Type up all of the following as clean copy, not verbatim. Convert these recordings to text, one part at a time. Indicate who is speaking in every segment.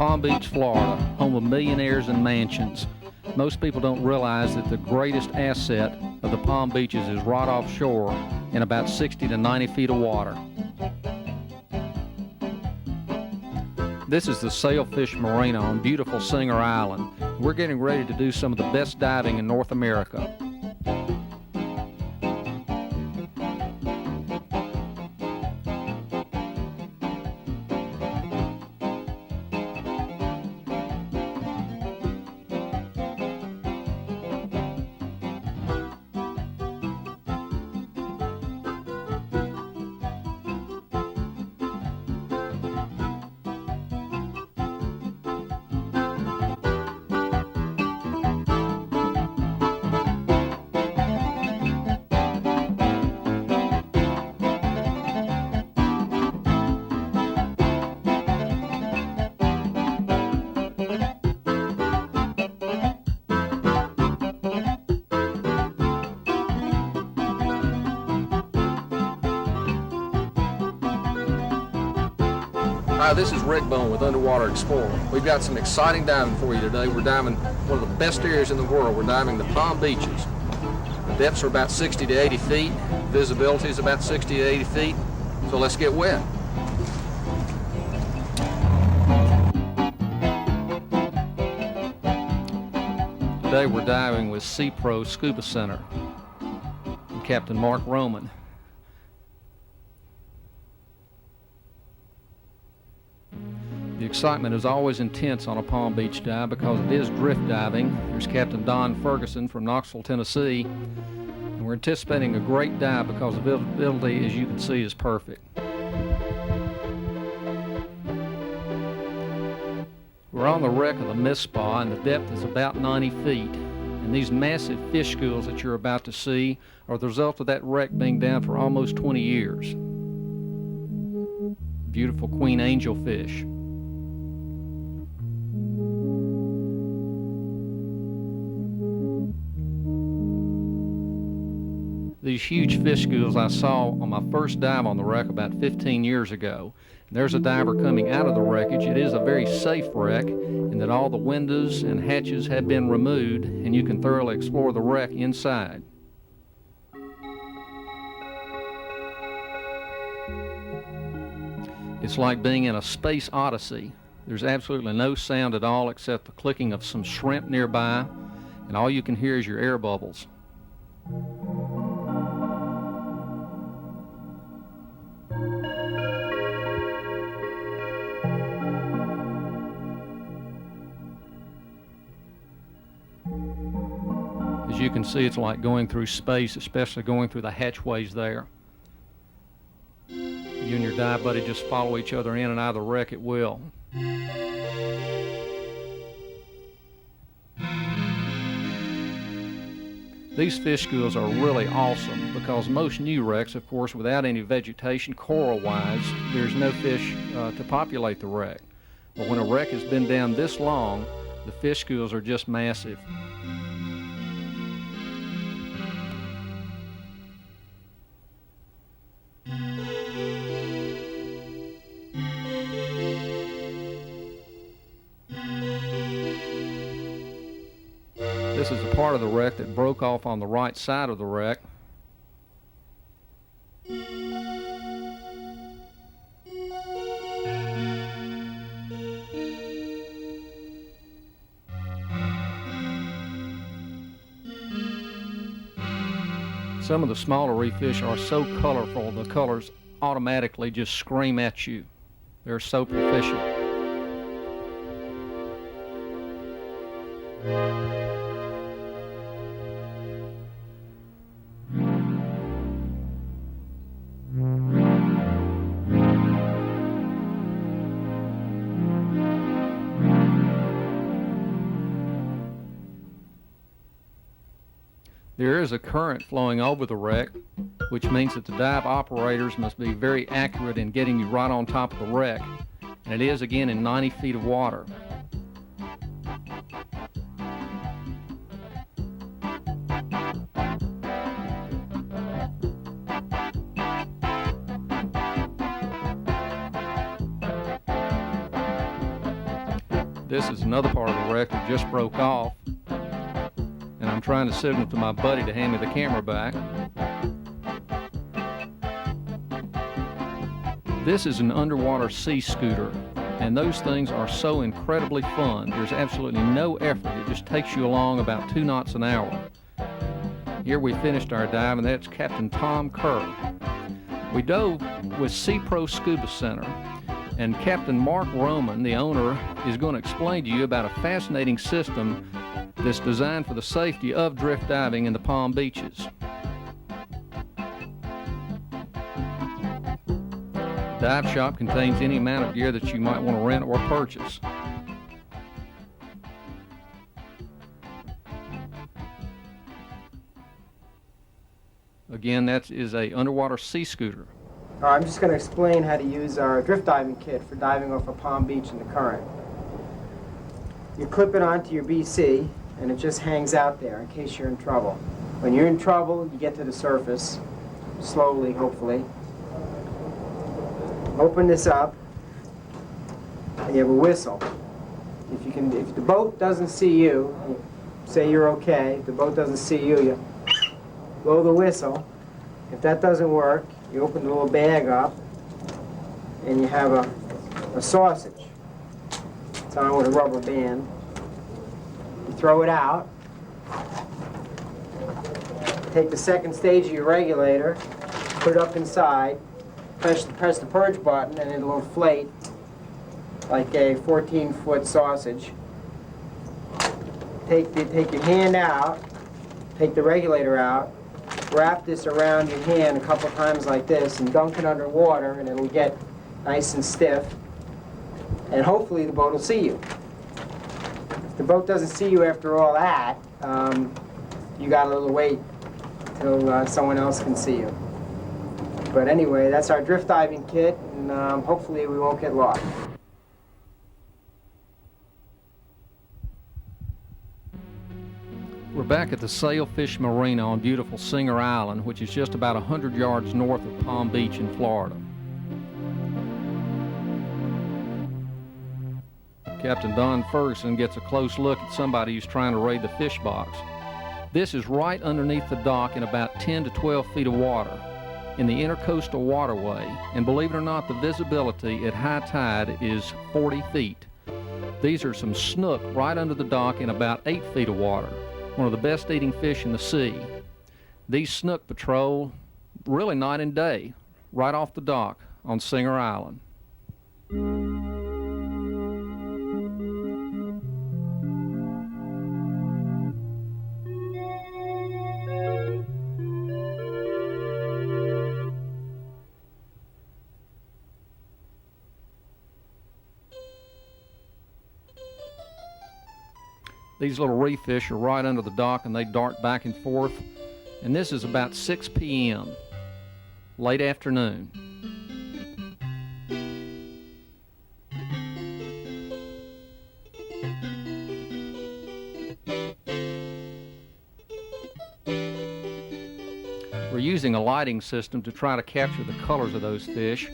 Speaker 1: Palm Beach, Florida, home of millionaires and mansions. Most people don't realize that the greatest asset of the Palm Beaches is right offshore in about 60 to 90 feet of water. This is the Sailfish Marina on beautiful Singer Island. We're getting ready to do some of the best diving in North America. Hi, this is Rick Bone with Underwater Explorer. We've got some exciting diving for you today. We're diving one of the best areas in the world. We're diving the Palm Beaches. The depths are about 60 to 80 feet. Visibility is about 60 to 80 feet. So let's get wet. Today we're diving with Sea Pro Scuba Center and Captain Mark Roman. The excitement is always intense on a Palm Beach dive because it is drift diving. Here's Captain Don Ferguson from Knoxville, Tennessee. And we're anticipating a great dive because the visibility, as you can see, is perfect. We're on the wreck of the Mist Spa, and the depth is about 90 feet. And these massive fish schools that you're about to see are the result of that wreck being down for almost 20 years. Beautiful queen angelfish. These huge fish schools I saw on my first dive on the wreck about 15 years ago. There's a diver coming out of the wreckage. It is a very safe wreck in that all the windows and hatches have been removed and you can thoroughly explore the wreck inside. It's like being in a space odyssey. There's absolutely no sound at all except the clicking of some shrimp nearby, and all you can hear is your air bubbles. As you can see, it's like going through space, especially going through the hatchways there. You and your dive buddy just follow each other in and out of the wreck at will. These fish schools are really awesome because most new wrecks, of course, without any vegetation, coral-wise, there's no fish to populate the wreck. But when a wreck has been down this long, the fish schools are just massive. This is a part of the wreck that broke off on the right side of the wreck. Some of the smaller reef fish are so colorful, the colors automatically just scream at you. They're so proficient. There is a current flowing over the wreck, which means that the dive operators must be very accurate in getting you right on top of the wreck. And it is again in 90 feet of water. This is another part of the wreck that just broke off, and I'm trying to signal to my buddy to hand me the camera back. This is an underwater sea scooter, and those things are so incredibly fun. There's absolutely no effort. It just takes you along about 2 knots an hour. Here we finished our dive, and that's Captain Tom Kerr. We dove with Sea Pro Scuba Center, and Captain Mark Roman, the owner, is going to explain to you about a fascinating system that's designed for the safety of drift diving in the Palm Beaches. The dive shop contains any amount of gear that you might want to rent or purchase. Again, that is a underwater sea scooter.
Speaker 2: I'm just going to explain how to use our drift diving kit for diving off a Palm Beach in the current. You clip it onto your BC, and it just hangs out there in case you're in trouble. When you're in trouble, you get to the surface, slowly, hopefully. Open this up, and you have a whistle. If the boat doesn't see you, say you're okay. If the boat doesn't see you, you blow the whistle. If that doesn't work, you open the little bag up, and you have a sausage. It's on with a rubber band. You throw it out. Take the second stage of your regulator, put it up inside, press the purge button, and it'll inflate like a 14-foot sausage. Take your hand out, take the regulator out, wrap this around your hand a couple times like this, and dunk it underwater, and it'll get nice and stiff. And hopefully the boat will see you. If the boat doesn't see you after all that, you got a little wait till someone else can see you. But anyway, that's our drift diving kit, and hopefully we won't get lost.
Speaker 1: We're back at the Sailfish Marina on beautiful Singer Island, which is just about 100 yards north of Palm Beach in Florida. Captain Don Ferguson gets a close look at somebody who's trying to raid the fish box. This is right underneath the dock in about 10 to 12 feet of water in the Intercoastal Waterway, and believe it or not, the visibility at high tide is 40 feet. These are some snook right under the dock in about 8 feet of water, one of the best eating fish in the sea. These snook patrol really night and day right off the dock on Singer Island. These little reef fish are right under the dock, and they dart back and forth. And this is about 6 p.m., late afternoon. We're using a lighting system to try to capture the colors of those fish.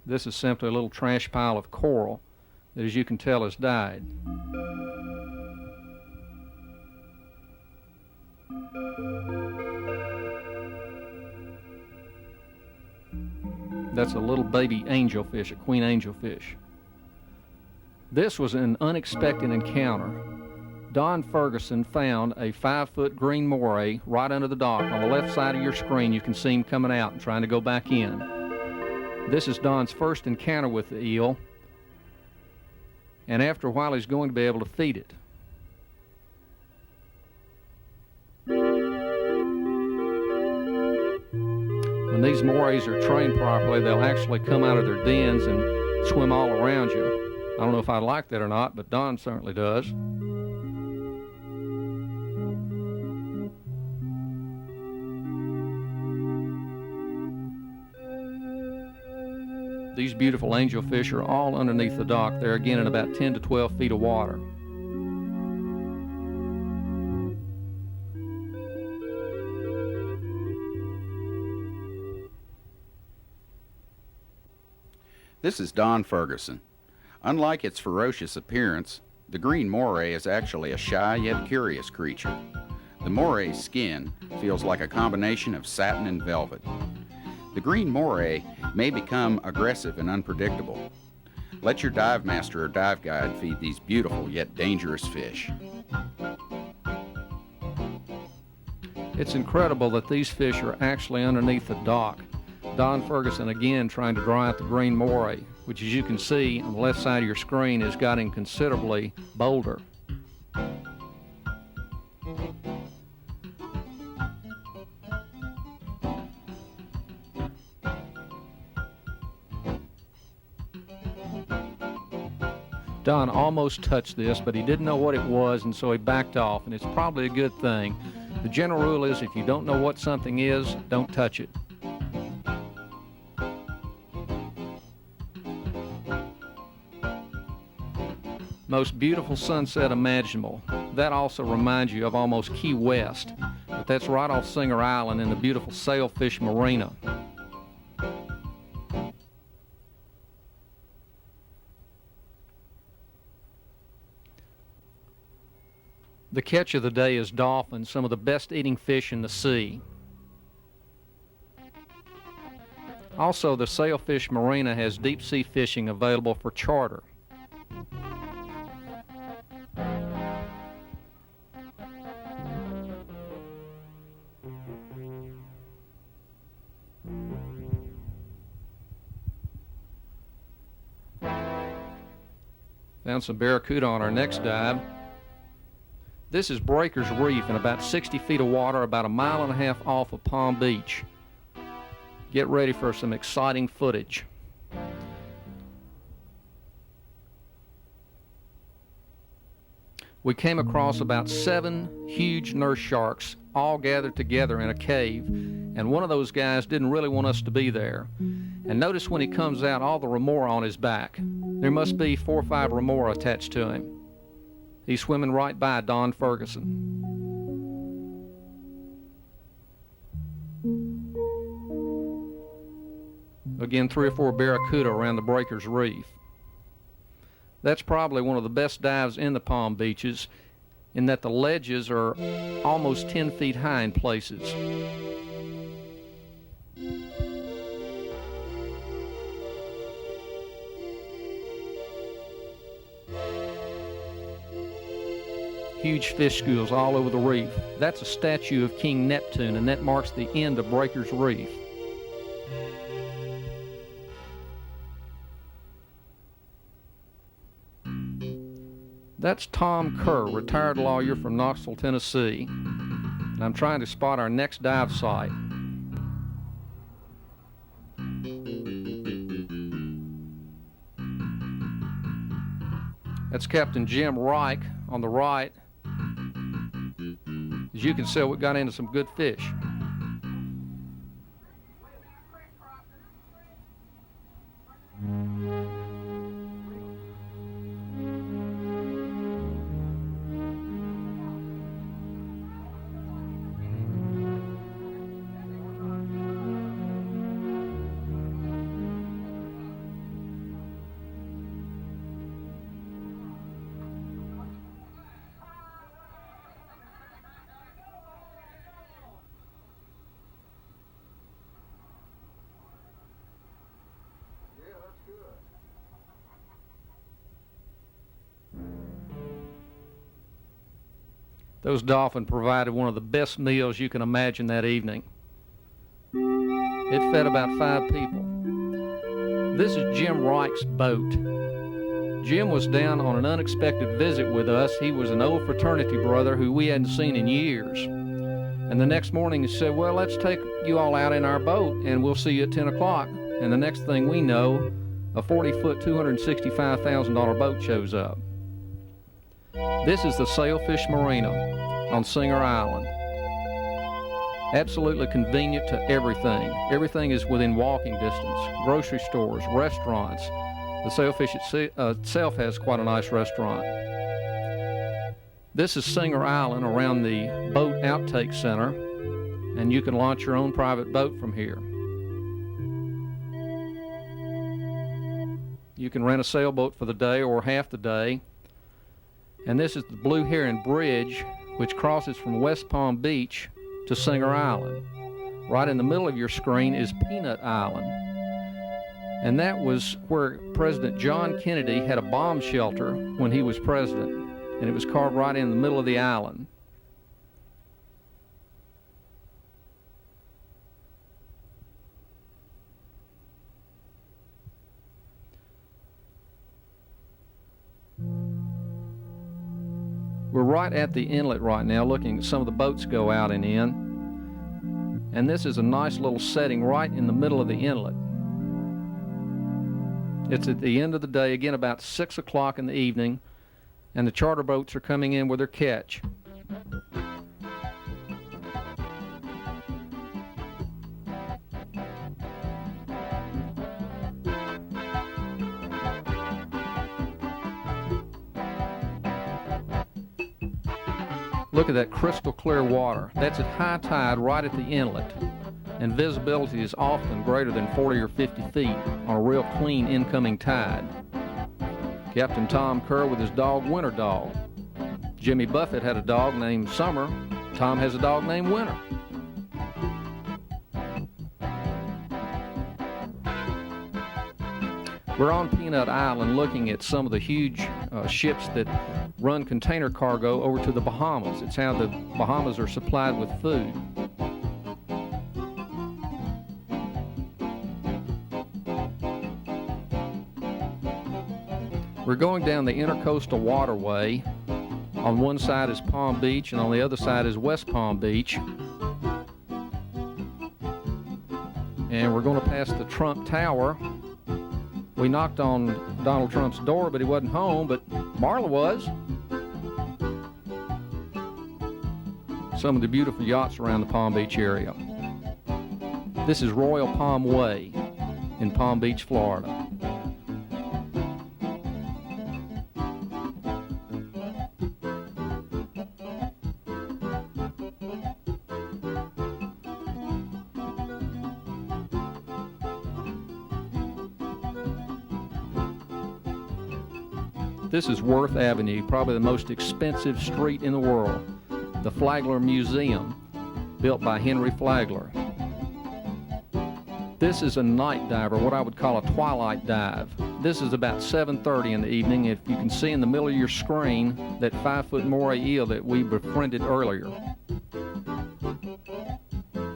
Speaker 1: This is simply a little trash pile of coral that, as you can tell, has died. That's a little baby angelfish, a queen angelfish. This was an unexpected encounter. Don Ferguson found a 5-foot green moray right under the dock. On the left side of your screen, you can see him coming out and trying to go back in. This is Don's first encounter with the eel, and after a while he's going to be able to feed it. When these morays are trained properly, they'll actually come out of their dens and swim all around you. I don't know if I like that or not, but Don certainly does. These beautiful angelfish are all underneath the dock. They're again in about 10 to 12 feet of water.
Speaker 3: This is Don Ferguson. Unlike its ferocious appearance, the green moray is actually a shy yet curious creature. The moray's skin feels like a combination of satin and velvet. The green moray may become aggressive and unpredictable. Let your dive master or dive guide feed these beautiful yet dangerous fish.
Speaker 1: It's incredible that these fish are actually underneath the dock. Don Ferguson again trying to draw out the green moray, which as you can see on the left side of your screen is getting considerably bolder. Don almost touched this, but he didn't know what it was, and so he backed off, and it's probably a good thing. The general rule is if you don't know what something is, don't touch it. Most beautiful sunset imaginable. That also reminds you of almost Key West, but that's right off Singer Island in the beautiful Sailfish Marina. The catch of the day is dolphins, some of the best eating fish in the sea. Also, the Sailfish Marina has deep sea fishing available for charter. Found some barracuda on our next dive. This is Breakers Reef in about 60 feet of water, about a mile and a half off of Palm Beach. Get ready for some exciting footage. We came across about 7 huge nurse sharks all gathered together in a cave, and one of those guys didn't really want us to be there. And notice when he comes out, all the remora on his back. There must be 4 or 5 remora attached to him. He's swimming right by Don Ferguson. Again, 3 or 4 barracuda around the Breakers Reef. That's probably one of the best dives in the Palm Beaches, in that the ledges are almost 10 feet high in places. Huge fish schools all over the reef. That's a statue of King Neptune, and that marks the end of Breakers Reef. That's Tom Kerr, retired lawyer from Knoxville, Tennessee. And I'm trying to spot our next dive site. That's Captain Jim Reich on the right. As you can see, we got into some good fish. Those dolphins provided one of the best meals you can imagine that evening. It fed about 5 people. This is Jim Reich's boat. Jim was down on an unexpected visit with us. He was an old fraternity brother who we hadn't seen in years. And the next morning he said, well, let's take you all out in our boat and we'll see you at 10 o'clock. And the next thing we know, a 40-foot, $265,000 boat shows up. This is the Sailfish Marina on Singer Island. Absolutely convenient to everything. Everything is within walking distance. Grocery stores, restaurants. The Sailfish itself has quite a nice restaurant. This is Singer Island around the Boat Outtake Center, and you can launch your own private boat from here. You can rent a sailboat for the day or half the day. And this is the Blue Heron Bridge, which crosses from West Palm Beach to Singer Island. Right in the middle of your screen is Peanut Island. And that was where President John Kennedy had a bomb shelter when he was president. And it was carved right in the middle of the island. We're right at the inlet right now, looking at some of the boats go out and in. And this is a nice little setting right in the middle of the inlet. It's at the end of the day, again about 6 o'clock in the evening, and the charter boats are coming in with their catch. Look at that crystal clear water. That's at high tide right at the inlet. And visibility is often greater than 40 or 50 feet on a real clean incoming tide. Captain Tom Kerr with his dog Winter Dog. Jimmy Buffett had a dog named Summer. Tom has a dog named Winter. We're on Peanut Island looking at some of the huge ships that run container cargo over to the Bahamas. It's how the Bahamas are supplied with food. We're going down the Intercoastal Waterway. On one side is Palm Beach and on the other side is West Palm Beach. And we're going to pass the Trump Tower. We knocked on Donald Trump's door, but he wasn't home, but Marla was. Some of the beautiful yachts around the Palm Beach area. This is Royal Palm Way in Palm Beach, Florida. This is Worth Avenue, probably the most expensive street in the world. The Flagler Museum, built by Henry Flagler. This is a night diver, what I would call a twilight dive. This is about 7:30 in the evening. If you can see in the middle of your screen that 5-foot moray eel that we befriended earlier.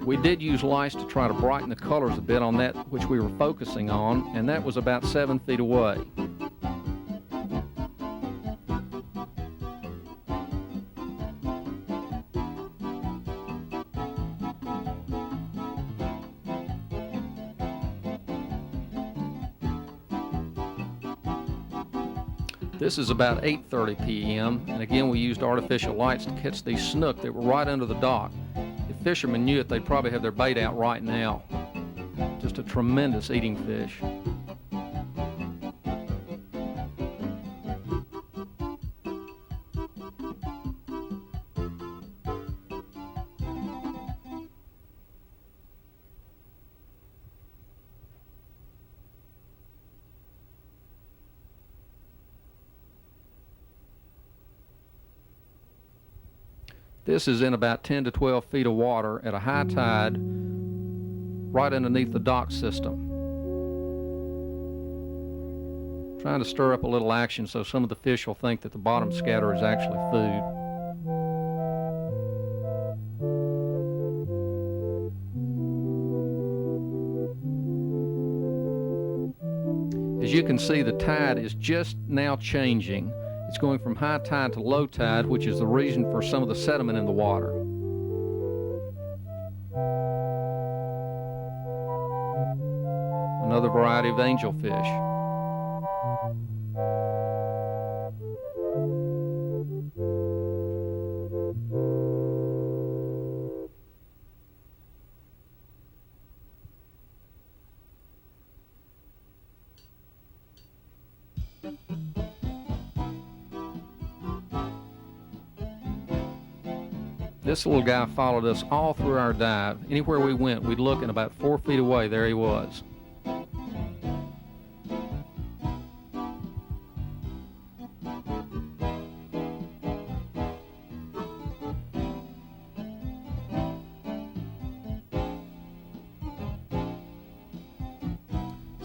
Speaker 1: We did use lights to try to brighten the colors a bit on that which we were focusing on, and that was about 7 feet away. This is about 8:30 p.m. and again we used artificial lights to catch these snook that were right under the dock. If fishermen knew it, they'd probably have their bait out right now. Just a tremendous eating fish. This is in about 10 to 12 feet of water at a high tide right underneath the dock system. Trying to stir up a little action so some of the fish will think that the bottom scatter is actually food. As you can see, the tide is just now changing. It's going from high tide to low tide, which is the reason for some of the sediment in the water. Another variety of angelfish. This little guy followed us all through our dive. Anywhere we went, we'd look, and about 4 feet away, there he was.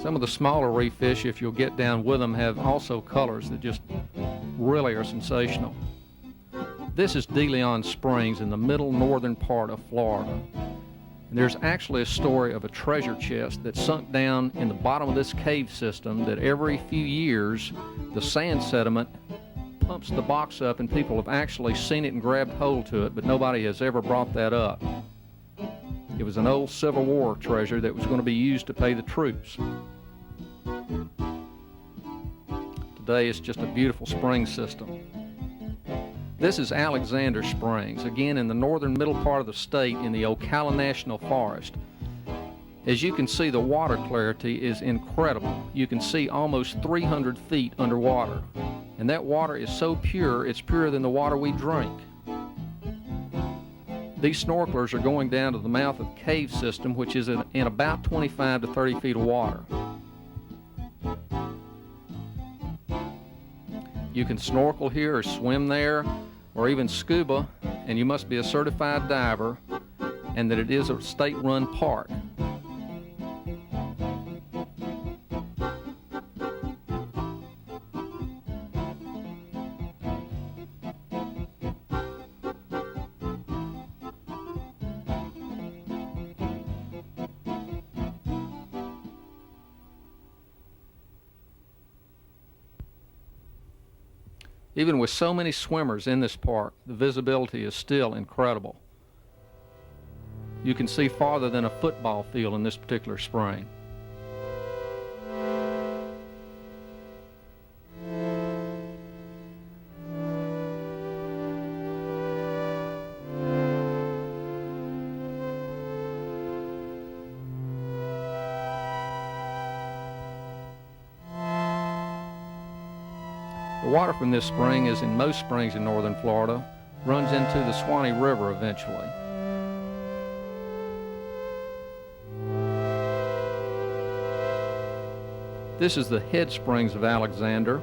Speaker 1: Some of the smaller reef fish, if you'll get down with them, have also colors that just really are sensational. This is De Leon Springs in the middle northern part of Florida. And there's actually a story of a treasure chest that sunk down in the bottom of this cave system that every few years the sand sediment pumps the box up, and people have actually seen it and grabbed hold to it, but nobody has ever brought that up. It was an old Civil War treasure that was going to be used to pay the troops. Today it's just a beautiful spring system. This is Alexander Springs, again in the northern middle part of the state in the Ocala National Forest. As you can see, the water clarity is incredible. You can see almost 300 feet underwater. And that water is so pure, it's purer than the water we drink. These snorkelers are going down to the mouth of the cave system, which is in about 25 to 30 feet of water. You can snorkel here or swim there or even scuba, and you must be a certified diver and that it is a state-run park. Even with so many swimmers in this park, the visibility is still incredible. You can see farther than a football field in this particular spring. The water from this spring, as in most springs in northern Florida, runs into the Suwannee River eventually. This is the head springs of Alexander.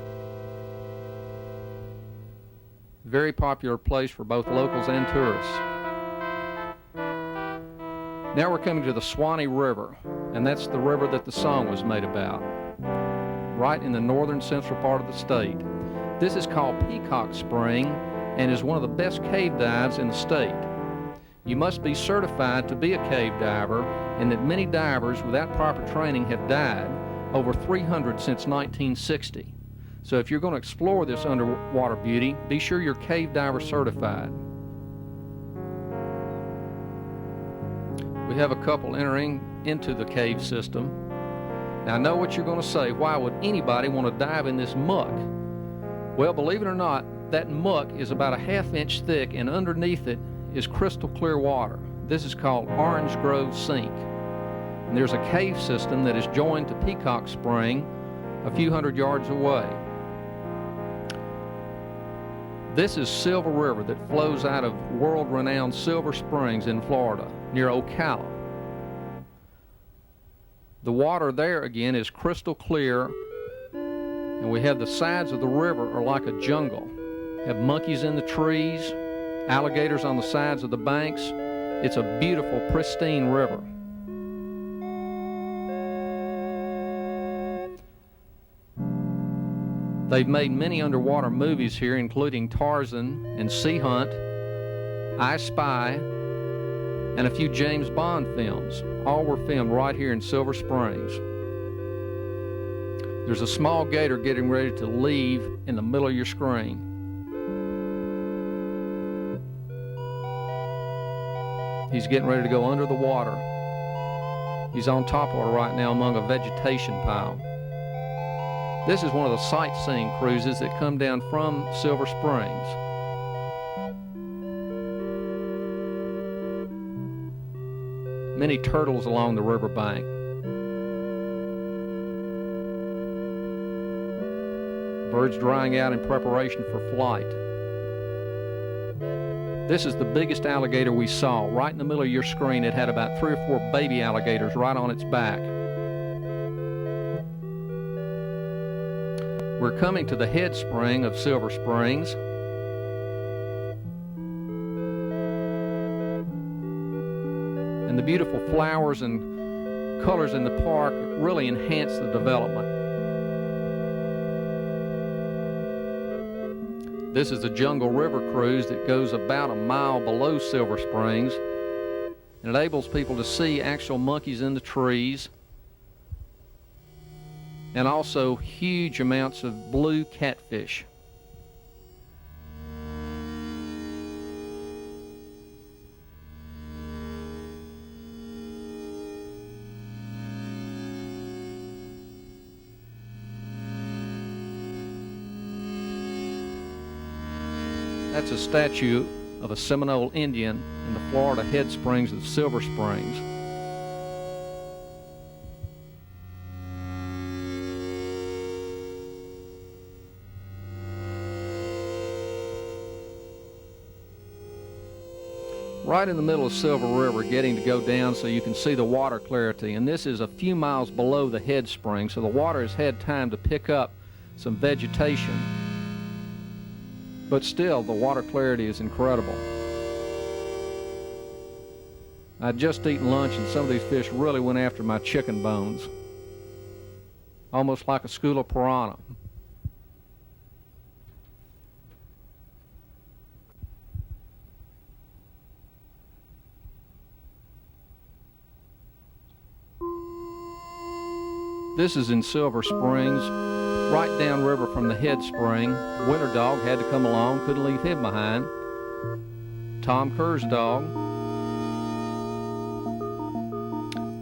Speaker 1: Very popular place for both locals and tourists. Now we're coming to the Suwannee River, and that's the river that the song was made about, right in the northern central part of the state. This is called Peacock Spring and is one of the best cave dives in the state. You must be certified to be a cave diver, and that many divers without proper training have died, over 300 since 1960. So if you're going to explore this underwater beauty, be sure you're cave diver certified. We have a couple entering into the cave system. Now I know what you're going to say. Why would anybody want to dive in this muck? Well, believe it or not, that muck is about a half-inch thick, and underneath it is crystal clear water. This is called Orange Grove Sink. And there's a cave system that is joined to Peacock Spring a few hundred yards away. This is Silver River that flows out of world-renowned Silver Springs in Florida, near Ocala. The water there, again, is crystal clear, and we have the sides of the river are like a jungle. Have monkeys in the trees, alligators on the sides of the banks. It's a beautiful, pristine river. They've made many underwater movies here, including Tarzan and Sea Hunt, I Spy, and a few James Bond films. All were filmed right here in Silver Springs. There's a small gator getting ready to leave in the middle of your screen. He's getting ready to go under the water. He's on top of it right now among a vegetation pile. This is one of the sightseeing cruises that come down from Silver Springs. Many turtles along the riverbank. Birds drying out in preparation for flight. This is the biggest alligator we saw. Right in the middle of your screen, it had about 3 or 4 baby alligators right on its back. We're coming to the head spring of Silver Springs. And the beautiful flowers and colors in the park really enhance the development. This is the Jungle River cruise that goes about a mile below Silver Springs. It enables people to see actual monkeys in the trees and also huge amounts of blue catfish. That's a statue of a Seminole Indian in the Florida Head Springs of Silver Springs. Right in the middle of Silver River, getting to go down so you can see the water clarity, and this is a few miles below the head spring, so the water has had time to pick up some vegetation. But still, the water clarity is incredible. I'd just eaten lunch and some of these fish really went after my chicken bones. Almost like a school of piranha. This is in Silver Springs, right downriver from the head spring. Winter Dog had to come along, couldn't leave him behind. Tom Kerr's dog.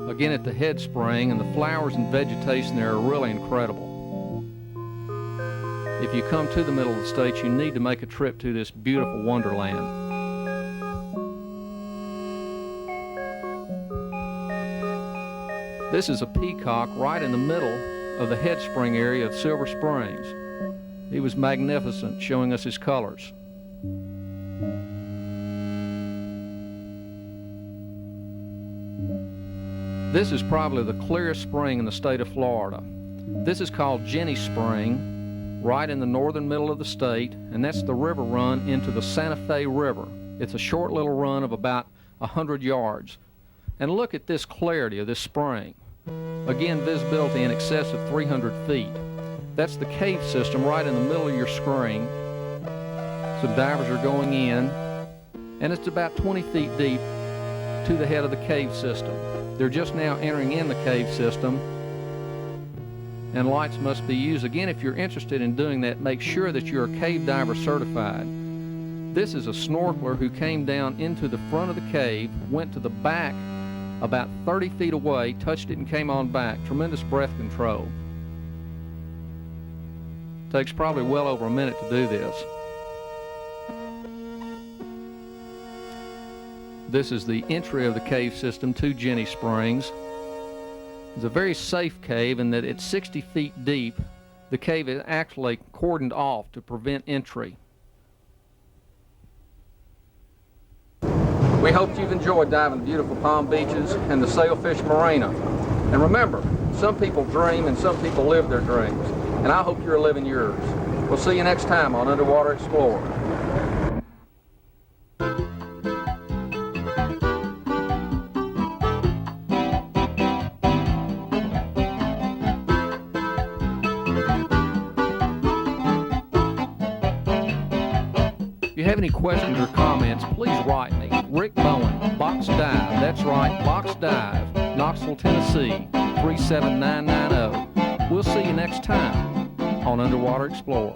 Speaker 1: Again at the head spring, and the flowers and vegetation there are really incredible. If you come to the middle of the state, you need to make a trip to this beautiful wonderland. This is a peacock right in the middle of the head spring area of Silver Springs. He was magnificent, showing us his colors. This is probably the clearest spring in the state of Florida. This is called Jenny Spring, right in the northern middle of the state, and that's the river run into the Santa Fe River. It's a short little run of about 100 yards. And look at this clarity of this spring. Again, visibility in excess of 300 feet. That's the cave system right in the middle of your screen. So divers are going in, and it's about 20 feet deep to the head of the cave system. They're just now entering in the cave system, and lights must be used. Again, if you're interested in doing that, make sure that you're cave diver certified. This is a snorkeler who came down into the front of the cave, went to the back about 30 feet away, touched it and came on back. Tremendous breath control. Takes probably well over a minute to do this. This is the entry of the cave system to Jenny Springs. It's a very safe cave in that it's 60 feet deep. The cave is actually cordoned off to prevent entry. We hope you've enjoyed diving the beautiful Palm Beaches and the Sailfish Marina. And remember, some people dream and some people live their dreams. And I hope you're living yours. We'll see you next time on Underwater Explorer. If you have any questions or comments, please write me. Rick Bowen, Box Dive. That's right, Box Dive, Knoxville, Tennessee, 37990. We'll see you next time on Underwater Explorer.